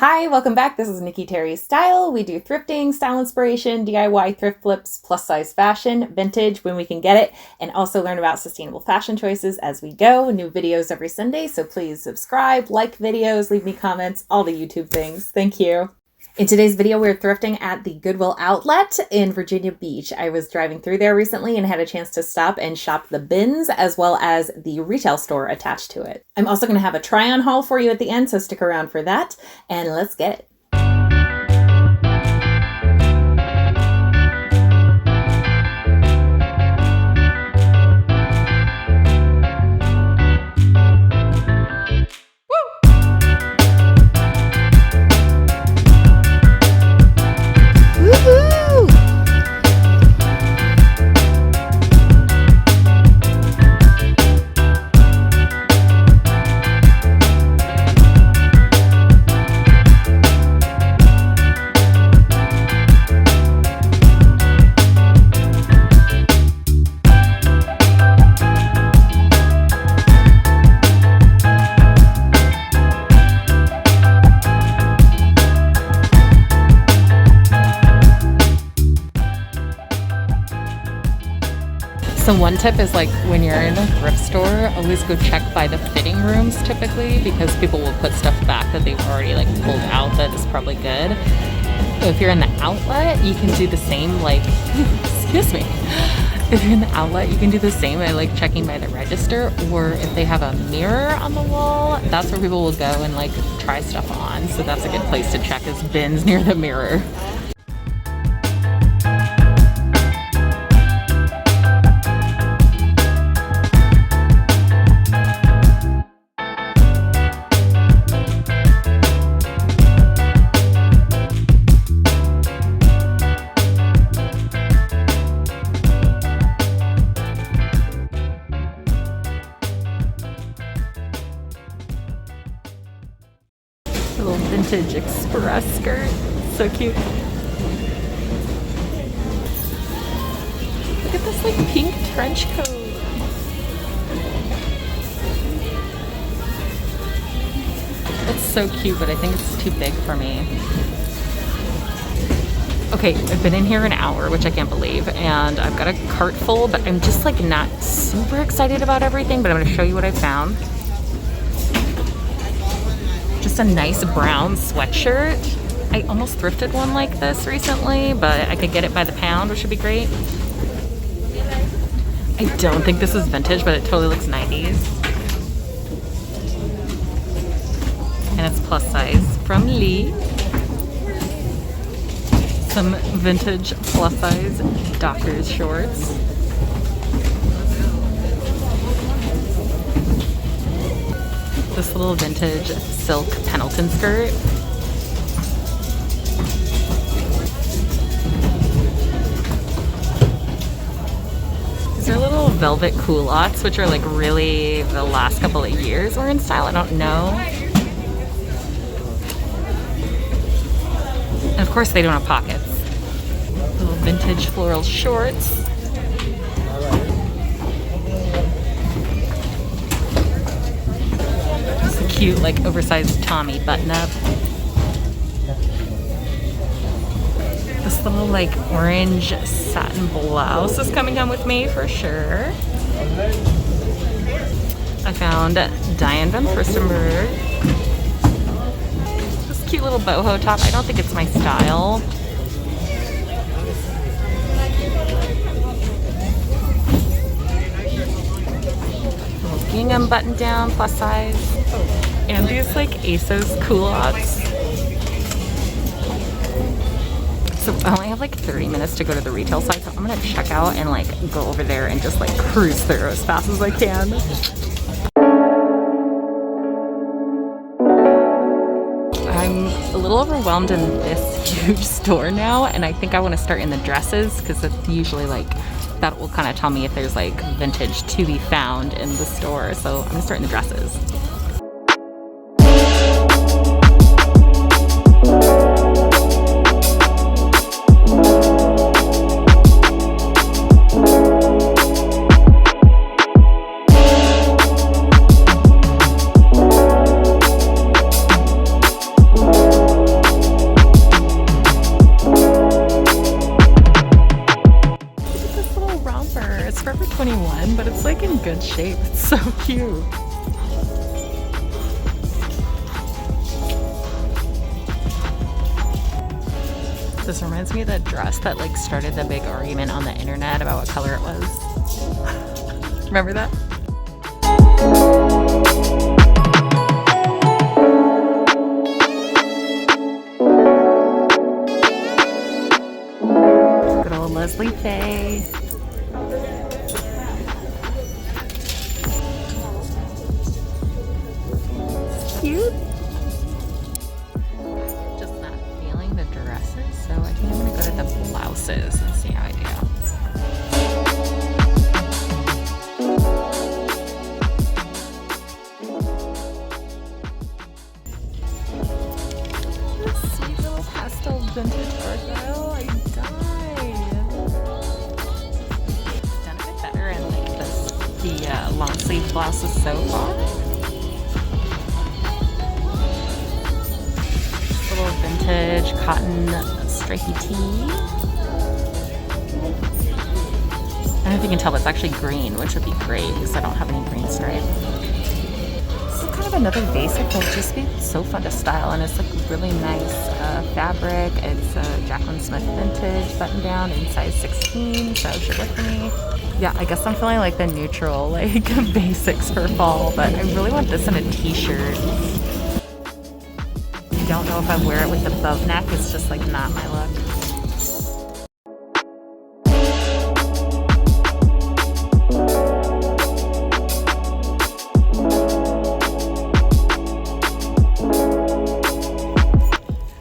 Hi, welcome back. This is Nikki Terry Style. We do thrifting, style inspiration, DIY, thrift flips, plus size fashion, vintage when we can get it, and also learn about sustainable fashion choices as we go. New videos every Sunday, so please subscribe, like videos, leave me comments, all the YouTube things. Thank you. In today's video, we're thrifting at the Goodwill Outlet in Virginia Beach. I was driving through there recently and had a chance to stop and shop the bins as well as the retail store attached to it. I'm also going to have a try-on haul for you at the end, so stick around for that, and let's get it. So one tip is like when you're in a thrift store, always go check by the fitting rooms typically, because people will put stuff back that they've already like pulled out that is probably good. If you're in the outlet, you can do the same, like, excuse me. If you're in the outlet, you can do the same by like checking by the register, or if they have a mirror on the wall, that's where people will go and like try stuff on. So that's a good place to check, is bins near the mirror. Little vintage express skirt, so cute. Look at this like pink trench coat. It's so cute, but I think it's too big for me. Okay, I've been in here an hour, which I can't believe, and I've got a cart full, but I'm just like not super excited about everything, but I'm gonna show you what I found. Just a nice brown sweatshirt. I almost thrifted one like this recently, but I could get it by the pound, which would be great. I don't think this is vintage, but it totally looks 90s. And it's plus size from Lee. Some vintage plus size Dockers shorts. This little vintage silk Pendleton skirt. These are little velvet culottes, which are like really the last couple of years were in style. I don't know. And of course they don't have pockets. Little vintage floral shorts. Cute, like oversized Tommy button-up. This little like orange satin blouse is coming home with me for sure. I found Diane Von Furstenberg. This cute little boho top. I don't think it's my style. Little gingham button down, plus size. And these like ASOS culottes. So I only have like 30 minutes to go to the retail side, so I'm gonna check out and like go over there and just like cruise through as fast as I can. I'm a little overwhelmed in this huge store now, and I think I want to start in the dresses because it's usually like that will kind of tell me if there's like vintage to be found in the store. So I'm gonna start in the dresses. shape. It's so cute. This reminds me of the dress that like started the big argument on the internet about what color it was. Remember that? Good old Leslie Faye. Cute. Just not feeling the dresses, so I think I'm gonna go to the blouses and see how I do. This sweet little pastel vintage argyle, I died. Done a bit better in like the long sleeve blouses so far. Little vintage cotton stripy tee. I don't know if you can tell, but it's actually green, which would be great because I don't have any green stripe. This is kind of another basic that would just be so fun to style, and it's like really nice fabric. It's a Jacqueline Smith vintage button down in size 16, so it should work for me. Yeah, I guess I'm feeling like the neutral, like basics for fall, but I really want this in a t-shirt. I don't know if I wear it with the boat neck. It's just like not my look.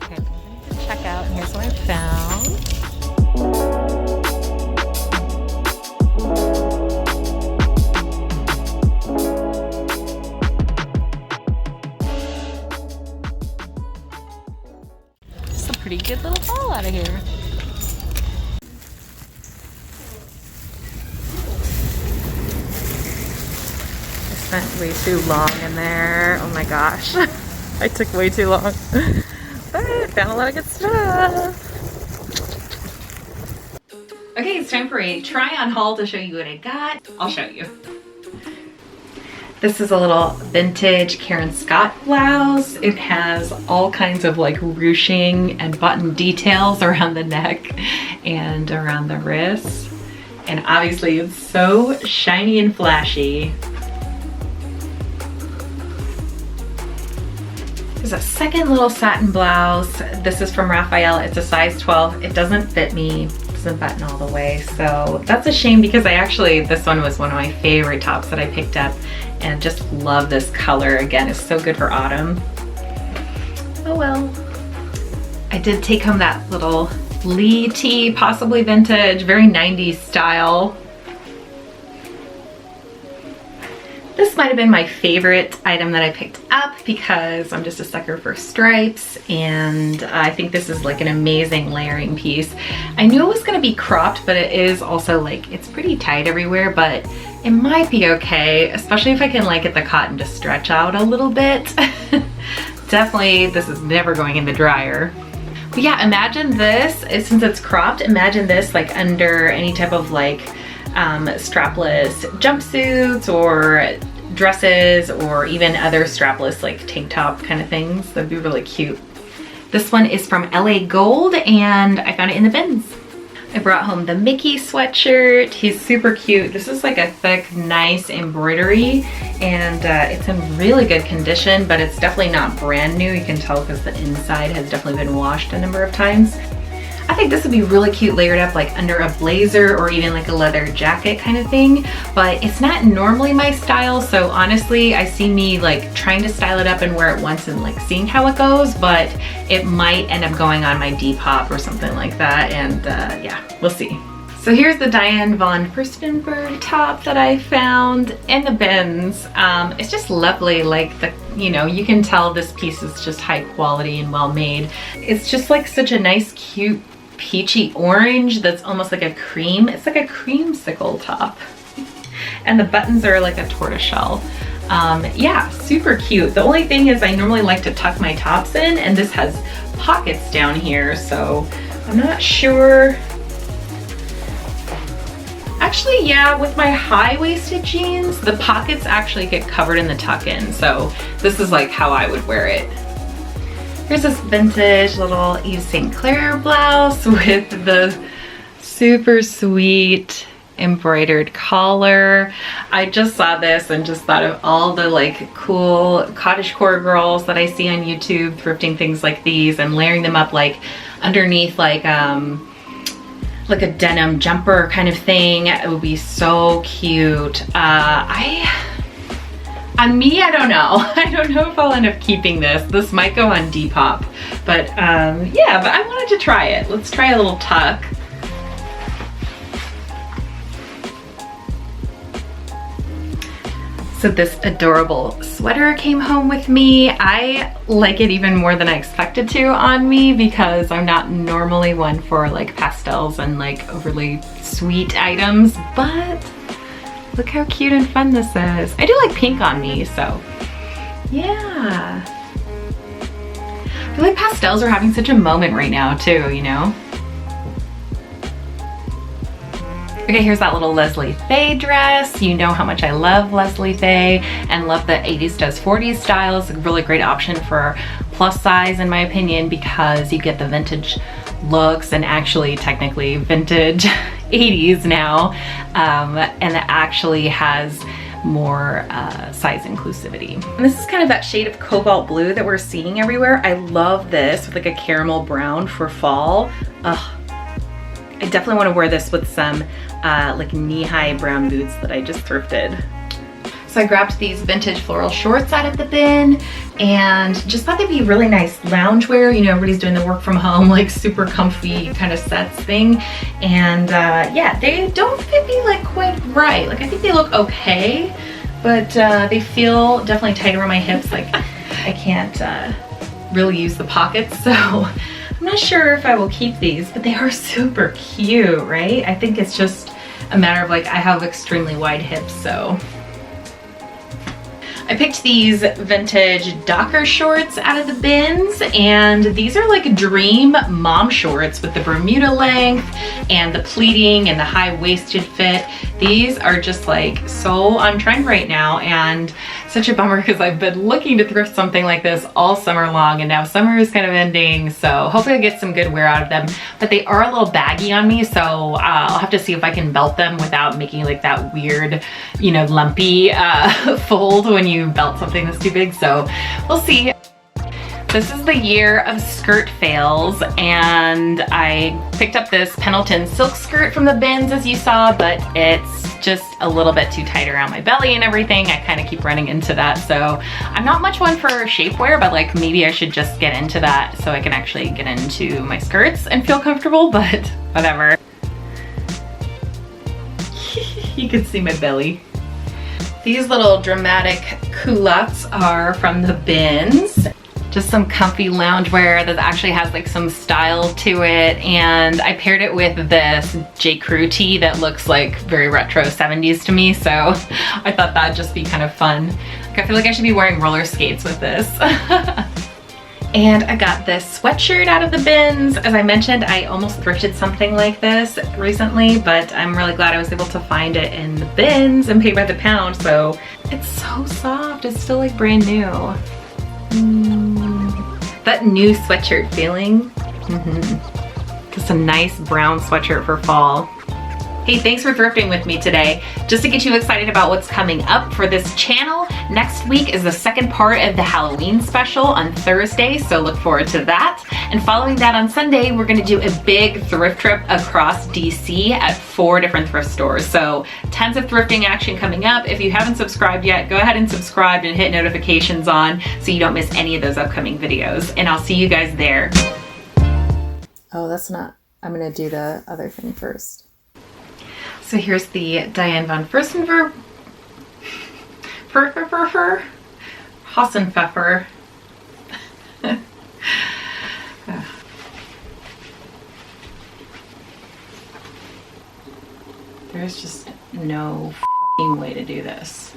Okay, I'm gonna check out, and here's what I found. Pretty good little haul out of here. I spent way too long in there. Oh my gosh. I took way too long. But I found a lot of good stuff. Okay, it's time for a try-on haul to show you what I got. I'll show you. This is a little vintage Karen Scott blouse. It has all kinds of like ruching and button details around the neck and around the wrists. And obviously it's so shiny and flashy. There's a second little satin blouse. This is from Raphael. It's a size 12. It doesn't fit me. It doesn't button all the way. So that's a shame because this one was one of my favorite tops that I picked up. And just love this color. Again, it's so good for autumn. Oh well. I did take home that little Lee tee, possibly vintage, very 90s style. This might have been my favorite item that I picked up because I'm just a sucker for stripes, and I think this is like an amazing layering piece. I knew it was going to be cropped, but it is also like, it's pretty tight everywhere, but it might be okay, especially if I can like get the cotton to stretch out a little bit. Definitely, this is never going in the dryer. But yeah, imagine this, since it's cropped, imagine this like under any type of like strapless jumpsuits or dresses, or even other strapless like tank top kind of things. That'd be really cute. This one is from LA Gold, and I found it in the bins. I brought home the Mickey sweatshirt. He's super cute. This is like a thick, nice embroidery, and it's in really good condition, but it's definitely not brand new. You can tell because the inside has definitely been washed a number of times. I think this would be really cute layered up like under a blazer or even like a leather jacket kind of thing, but it's not normally my style, so honestly I see me like trying to style it up and wear it once and like seeing how it goes, but it might end up going on my Depop or something like that, and yeah, we'll see. So here's the Diane Von Furstenberg top that I found in the bins. It's just lovely, like you can tell this piece is just high quality and well made. It's just like such a nice, cute, peachy orange that's almost like a cream. It's like a creamsicle top. And the buttons are like a tortoiseshell. Yeah, super cute. The only thing is I normally like to tuck my tops in, and this has pockets down here, so I'm not sure. Actually, yeah, with my high-waisted jeans, the pockets actually get covered in the tuck-in. So this is like how I would wear it. Here's this vintage little Yves St. Clair blouse with the super sweet embroidered collar. I just saw this and just thought of all the like cool cottagecore girls that I see on YouTube thrifting things like these and layering them up like underneath like a denim jumper kind of thing. It would be so cute. On me, I don't know. I don't know if I'll end up keeping this. This might go on Depop, but yeah, but I wanted to try it. Let's try a little tuck. So this adorable sweater came home with me. I like it even more than I expected to on me because I'm not normally one for like pastels and like overly sweet items, but look how cute and fun this is. I do like pink on me, so yeah. I feel like pastels are having such a moment right now too, you know? Okay, here's that little Leslie Faye dress. You know how much I love Leslie Faye and love the 80s does 40s style. It's a really great option for plus size in my opinion because you get the vintage looks and actually technically vintage 80s now, and it actually has more size inclusivity. And this is kind of that shade of cobalt blue that we're seeing everywhere. I love this with like a caramel brown for fall. Ugh. I definitely want to wear this with some like knee-high brown boots that I just thrifted. So I grabbed these vintage floral shorts out of the bin and just thought they'd be really nice loungewear. You know, everybody's doing the work from home, like super comfy kind of sets thing. And yeah, they don't fit me like quite right. Like I think they look okay, but they feel definitely tight around my hips. Like I can't really use the pockets, so I'm not sure if I will keep these, but they are super cute, right? I think it's just a matter of like, I have extremely wide hips, so. I picked these vintage Docker shorts out of the bins, and these are like dream mom shorts with the Bermuda length and the pleating and the high-waisted fit. These are just like so on trend right now, and such a bummer because I've been looking to thrift something like this all summer long, and now summer is kind of ending, so hopefully I get some good wear out of them. But they are a little baggy on me, so I'll have to see if I can belt them without making like that weird, you know, lumpy fold when you belt something that's too big, so we'll see. This is the year of skirt fails, and I picked up this Pendleton silk skirt from the bins as you saw, but it's just a little bit too tight around my belly and everything. I kind of keep running into that, so I'm not much one for shapewear, but like maybe I should just get into that so I can actually get into my skirts and feel comfortable, but whatever. You can see my belly. These little dramatic culottes are from the bins. Just some comfy loungewear that actually has like some style to it, and I paired it with this J. Crew tee that looks like very retro 70s to me, so I thought that'd just be kind of fun. Like, I feel like I should be wearing roller skates with this. And I got this sweatshirt out of the bins. As I mentioned, I almost thrifted something like this recently, but I'm really glad I was able to find it in the bins and pay by the pound. So it's so soft, it's still like brand new. That new sweatshirt feeling. Just a nice brown sweatshirt for fall. Hey, thanks for thrifting with me today. Just to get you excited about what's coming up for this channel, next week is the second part of the Halloween special on Thursday, so look forward to that. And following that on Sunday, we're gonna do a big thrift trip across DC at 4 different thrift stores. So tons of thrifting action coming up. If you haven't subscribed yet, go ahead and subscribe and hit notifications on so you don't miss any of those upcoming videos. And I'll see you guys there. Oh, that's not, I'm gonna do the other thing first. So here's the Diane Von Furstenberg, Hassenpfeffer. There's just no fucking way to do this.